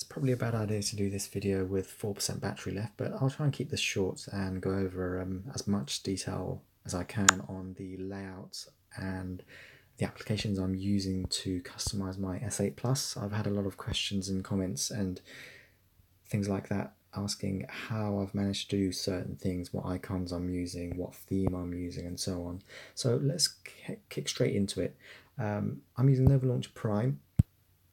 probably a bad idea to do this video with 4% battery left, but I'll try and keep this short and go over as much detail as I can on the layout and the applications I'm using to customize my S8 Plus. I've had a lot of questions and comments and things like that asking how I've managed to do certain things, what icons I'm using, what theme I'm using, and so on. So let's kick straight into it. I'm using Nova Launcher Prime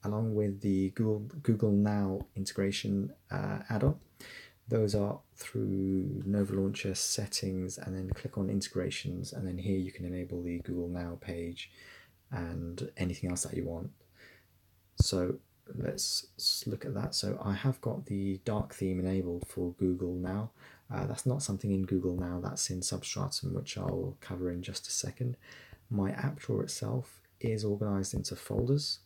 along with the Google Now integration add-on. Those are through Nova Launcher settings, and then click on integrations, and then here you can enable the Google Now page and anything else that you want. So let's look at that. So I have got the dark theme enabled for Google Now. That's not something in Google Now, that's in Substratum, which I'll cover in just a second. My app drawer itself is organized into folders.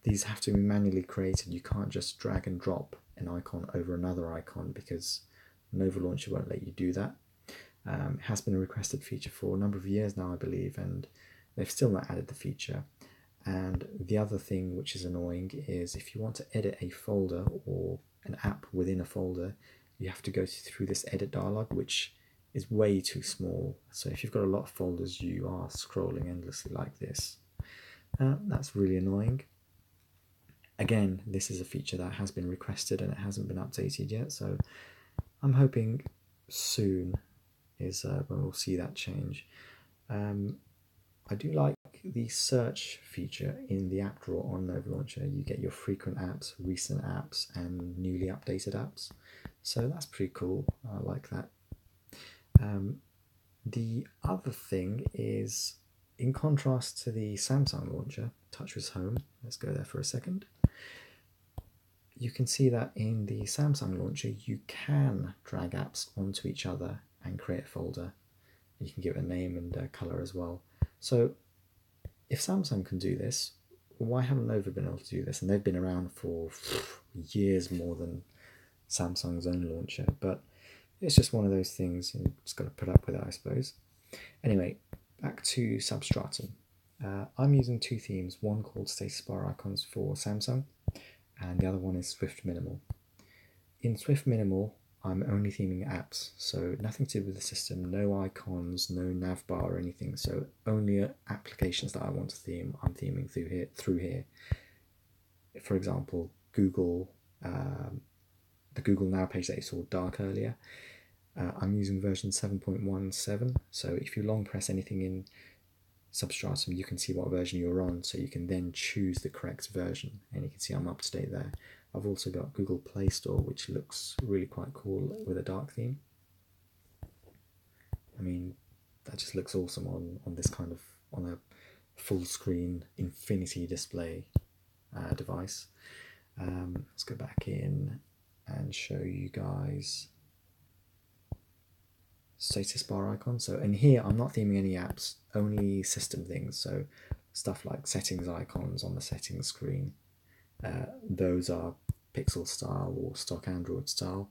These have to be manually created. You can't just drag and drop an icon over another icon because Nova Launcher won't let you do that. It has been a requested feature for a number of years now, I believe, and they've still not added the feature. And the other thing which is annoying is if you want to edit a folder or an app within a folder, you have to go through this edit dialog, which is way too small. So if you've got a lot of folders, you are scrolling endlessly like this. That's really annoying. Again, this is a feature that has been requested and it hasn't been updated yet, so I'm hoping soon is when we'll see that change. I do like the search feature in the app drawer on Nova Launcher. You get your frequent apps, recent apps, and newly updated apps. So that's pretty cool. I like that. The other thing is, in contrast to the Samsung launcher, TouchWiz Home, let's go there for a second. You can see that in the Samsung launcher, you can drag apps onto each other and create a folder. You can give it a name and color as well. So if Samsung can do this, why haven't Nova been able to do this? And they've been around for years more than Samsung's own launcher, but it's just one of those things, and you've just got to put up with it, I suppose. Anyway, back to Substratum. I'm using two themes, one called Status Bar Icons for Samsung, and the other one is Swift Minimal. In Swift Minimal, I'm only theming apps, so nothing to do with the system, no icons, no nav bar or anything, so only applications that I want to theme, I'm theming through here. For example, Google, the Google Now page that you saw dark earlier, I'm using version 7.17, so if you long press anything in Substratum, you can see what version you're on, so you can then choose the correct version, and you can see I'm up to date there. I've also got Google Play Store, which looks really quite cool with a dark theme. I mean, that just looks awesome on this kind of, on a full screen infinity display device. Let's go back in and show you guys status bar icon. So in here, I'm not theming any apps, only system things. So stuff like settings icons on the settings screen. Those are pixel style or stock Android style.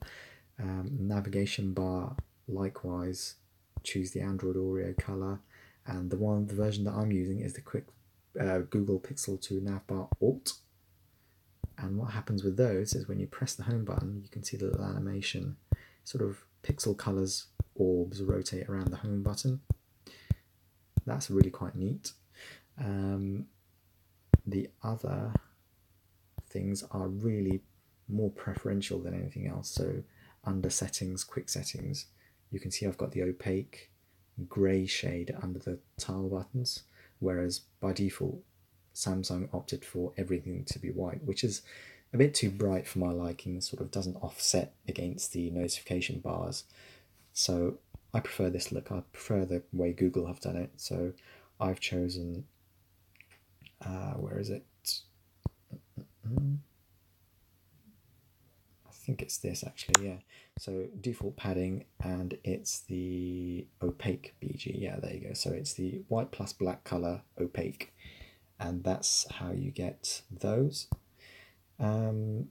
Navigation bar, likewise, choose the Android Oreo color. And the version that I'm using is the quick Google Pixel 2 navbar Alt. And what happens with those is when you press the home button, you can see the little animation, sort of pixel colors, orbs rotate around the home button. That's really quite neat. The other things are really more preferential than anything else. So under settings, quick settings, you can see I've got the opaque grey shade under the tile buttons, whereas by default Samsung opted for everything to be white, which is a bit too bright for my liking, sort of doesn't offset against the notification bars. So I prefer this look, I prefer the way Google have done it. So I've chosen, where is it? I think it's this actually, yeah. So default padding, and it's the opaque BG, yeah, there you go. So it's the white plus black color opaque, and that's how you get those. And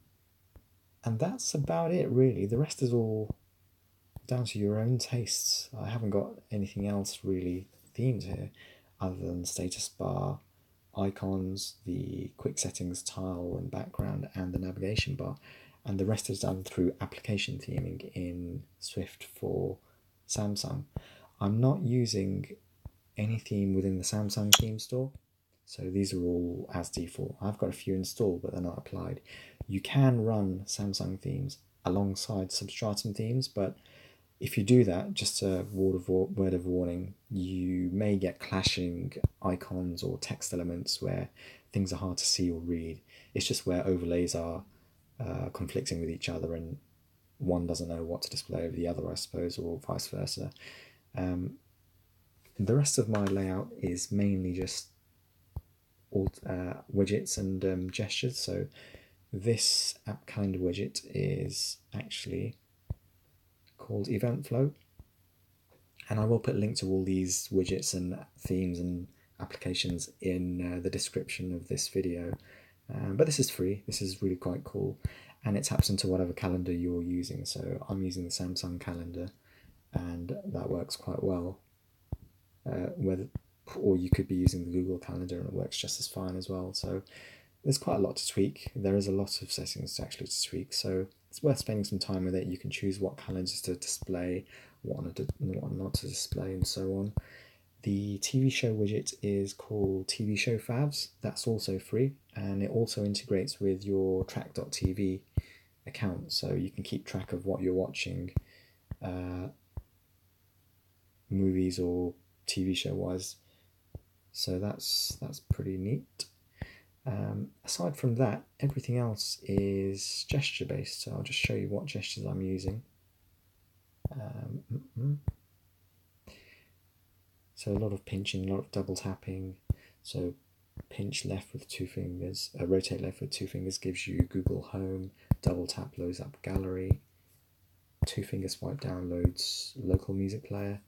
that's about it really. The rest is all down to your own tastes. I haven't got anything else really themed here other than status bar, icons, the quick settings tile and background, and the navigation bar. And the rest is done through application theming in Swift for Samsung. I'm not using any theme within the Samsung theme store, so these are all as default. I've got a few installed, but they're not applied. You can run Samsung themes alongside Substratum themes, but if you do that, just a word of warning, you may get clashing icons or text elements where things are hard to see or read. It's just where overlays are conflicting with each other and one doesn't know what to display over the other, I suppose, or vice versa. The rest of my layout is mainly just widgets and gestures. So this app calendar widget is actually called Event Flow, and I will put a link to all these widgets and themes and applications in the description of this video. But this is free. This is really quite cool, and it taps into whatever calendar you're using. So I'm using the Samsung calendar, and that works quite well. Or you could be using the Google Calendar and it works just as fine as well. So there's quite a lot to tweak. There is a lot of settings to actually tweak, so it's worth spending some time with it. You can choose what calendars to display, what not to display, and so on. The TV show widget is called TV Show Favs. That's also free, and it also integrates with your track.tv account, so you can keep track of what you're watching, movies or TV show wise. So that's pretty neat. Aside from that, everything else is gesture based, so I'll just show you what gestures I'm using. So a lot of pinching, a lot of double tapping. So pinch left with 2 fingers, rotate left with 2 fingers gives you Google Home, double tap loads up Gallery, 2 finger swipe down loads local music player,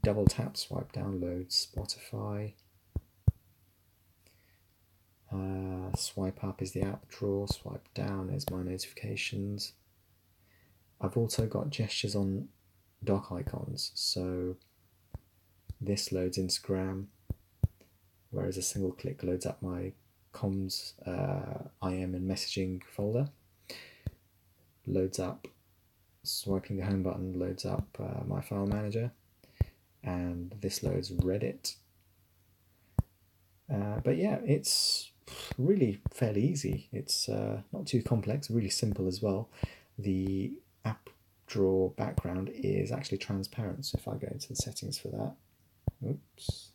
double tap swipe down loads Spotify, swipe up is the app drawer, swipe down is my notifications. I've also got gestures on dock icons, so this loads Instagram, whereas a single click loads up my comms, IM and messaging folder. Loads up, swiping the home button loads up my file manager, and this loads Reddit. But yeah, it's really fairly easy. It's not too complex, really simple as well. The app drawer background is actually transparent, so if I go into the settings for that, oops,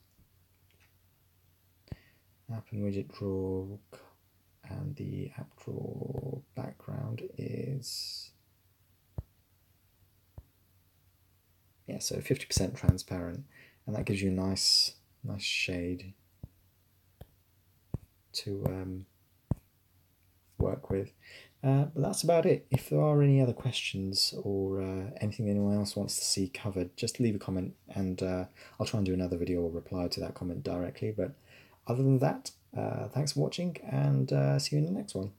app and widget drawer, and the app drawer background is, yeah, so 50% transparent, and that gives you a nice shade to work with. But that's about it. If there are any other questions or anything anyone else wants to see covered, just leave a comment and I'll try and do another video or reply to that comment directly. But other than that, thanks for watching, and see you in the next one.